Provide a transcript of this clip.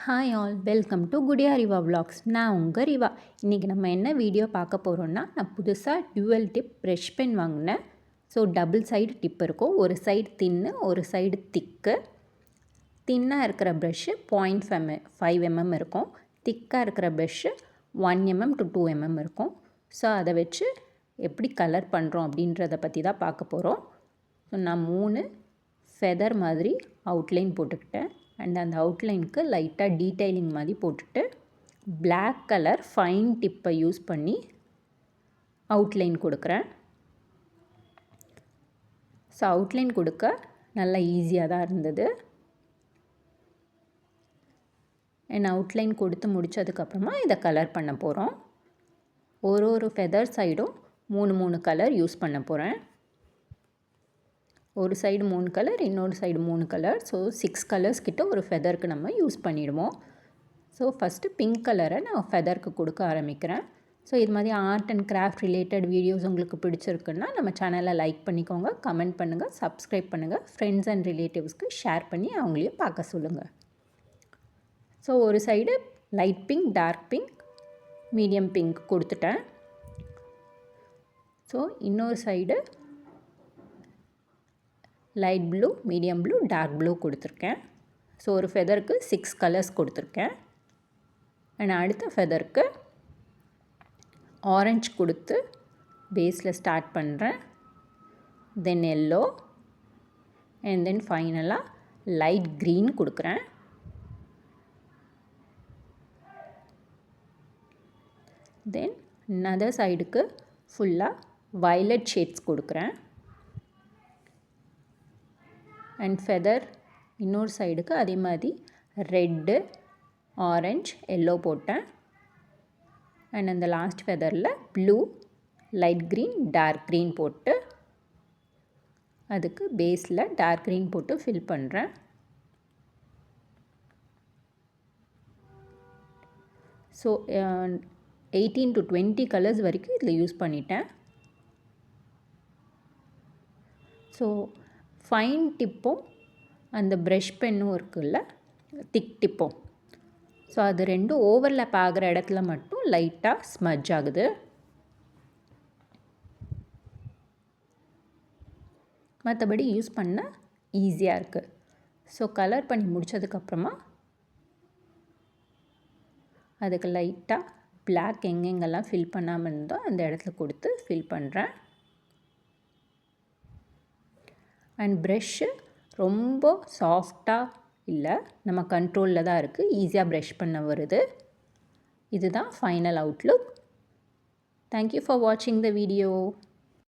Hi all, welcome to Gudiya Riva vlogs. நான் உங்கள் ரிவா. இன்றைக்கி நம்ம என்ன வீடியோ பார்க்க போகிறோன்னா, நான் புதுசாக டியூவல் டிப் ப்ரெஷ் பென் வாங்கினேன். ஸோ டபுள் சைடு டிப் இருக்கும். ஒரு சைடு தின்னு, ஒரு சைடு திக்கு. தின்னாக இருக்கிற ப்ரெஷ்ஷு 0.5 mm இருக்கும். திக்காக இருக்கிற ப்ரெஷ்ஷு 1 mm to 2 mm இருக்கும். ஸோ அதை வச்சு எப்படி கலர் பண்ணுறோம் அப்படின்றத பற்றி தான் பார்க்க போகிறோம். ஸோ நான் 3 ஃபெதர் மாதிரி அவுட்லைன் போட்டுக்கிட்டேன். அண்ட் அந்த அவுட்லைனுக்கு லைட்டாக டீட்டெயிலிங் மாதிரி போட்டுட்டு பிளாக் கலர் ஃபைன் டிப்பை யூஸ் பண்ணி அவுட்லைன் கொடுக்குறேன். ஸோ அவுட்லைன் கொடுக்க நல்லா ஈஸியாக தான் இருந்தது. அண்ட் அவுட்லைன் கொடுத்து முடித்ததுக்கப்புறமா இதை கலர் பண்ண போகிறோம். ஒரு ஃபெதர் சைடும் 3 கலர் யூஸ் பண்ண போகிறேன். ஒரு சைடு 3 கலர், இன்னொரு சைடு 3 கலர். ஸோ 6 கலர்ஸ் கிட்ட ஒரு ஃபெதருக்கு நம்ம யூஸ் பண்ணிவிடுவோம். ஸோ ஃபஸ்ட்டு பிங்க் கலரை நான் ஃபெதருக்கு கொடுக்க ஆரம்பிக்கிறேன். ஸோ இது மாதிரி art and craft related videos உங்களுக்கு பிடிச்சிருக்குன்னா நம்ம சேனலை லைக் பண்ணிக்கோங்க, கமெண்ட் பண்ணுங்கள், சப்ஸ்கிரைப் பண்ணுங்கள், ஃப்ரெண்ட்ஸ் அண்ட் ரிலேட்டிவ்ஸ்க்கு ஷேர் பண்ணி அவங்களையும் பார்க்க சொல்லுங்கள். ஸோ ஒரு side light pink, dark pink, medium pink கொடுத்துட்டேன். ஸோ இன்னொரு side light blue, medium blue, dark blue கொடுத்துருக்கேன். ஸோ ஒரு ஃபெதருக்கு 6 கலர்ஸ் கொடுத்துருக்கேன். அண்ட் அடுத்த ஃபெதருக்கு ஆரஞ்சு கொடுத்து பேஸில் ஸ்டார்ட் பண்ணுறேன். தென் எல்லோ அண்ட் தென் ஃபைனலாக லைட் க்ரீன் கொடுக்குறேன். தென் அனதர் சைடுக்கு ஃபுல்லாக வயலட் ஷேட்ஸ் கொடுக்குறேன். அண்ட் ஃபெதர் இன்னொரு சைடுக்கு அதே மாதிரி ரெட்டு, ஆரஞ்ச், எல்லோ போட்டேன். அண்ட் அந்த லாஸ்ட் ஃபெதரில் blue, light green, dark green போட்டு அதுக்கு பேஸில் டார்க் க்ரீன் போட்டு ஃபில் பண்ணுறேன். ஸோ 18 to 20 கலர்ஸ் வரைக்கும் இதில் யூஸ் பண்ணிட்டேன். ஸோ ஃபைன் டிப்பும் அந்த ப்ரஷ் பென்னும் இருக்குல்ல, திக் டிப்பும், ஸோ அது ரெண்டும் ஓவர்லேப் ஆகிற இடத்துல மட்டும் லைட்டாக ஸ்மஜ் ஆகுது. மற்றபடி யூஸ் பண்ண ஈஸியாக இருக்குது. ஸோ கலர் பண்ணி முடித்ததுக்கப்புறமா அதுக்கு லைட்டாக பிளாக் எங்கெங்கெல்லாம் ஃபில் பண்ணாமல் இருந்தோ அந்த இடத்துல கொடுத்து ஃபில் பண்ணுறேன். அண்ட் ப்ரெஷ்ஷு ரொம்ப சாஃப்டாக இல்லை, நம்ம கண்ட்ரோலில் தான் இருக்குது, ஈஸியாக ப்ரஷ் பண்ண வருது. இதுதான் ஃபைனல் அவுட்லுக். தேங்க்யூ ஃபார் வாட்சிங் த வீடியோ.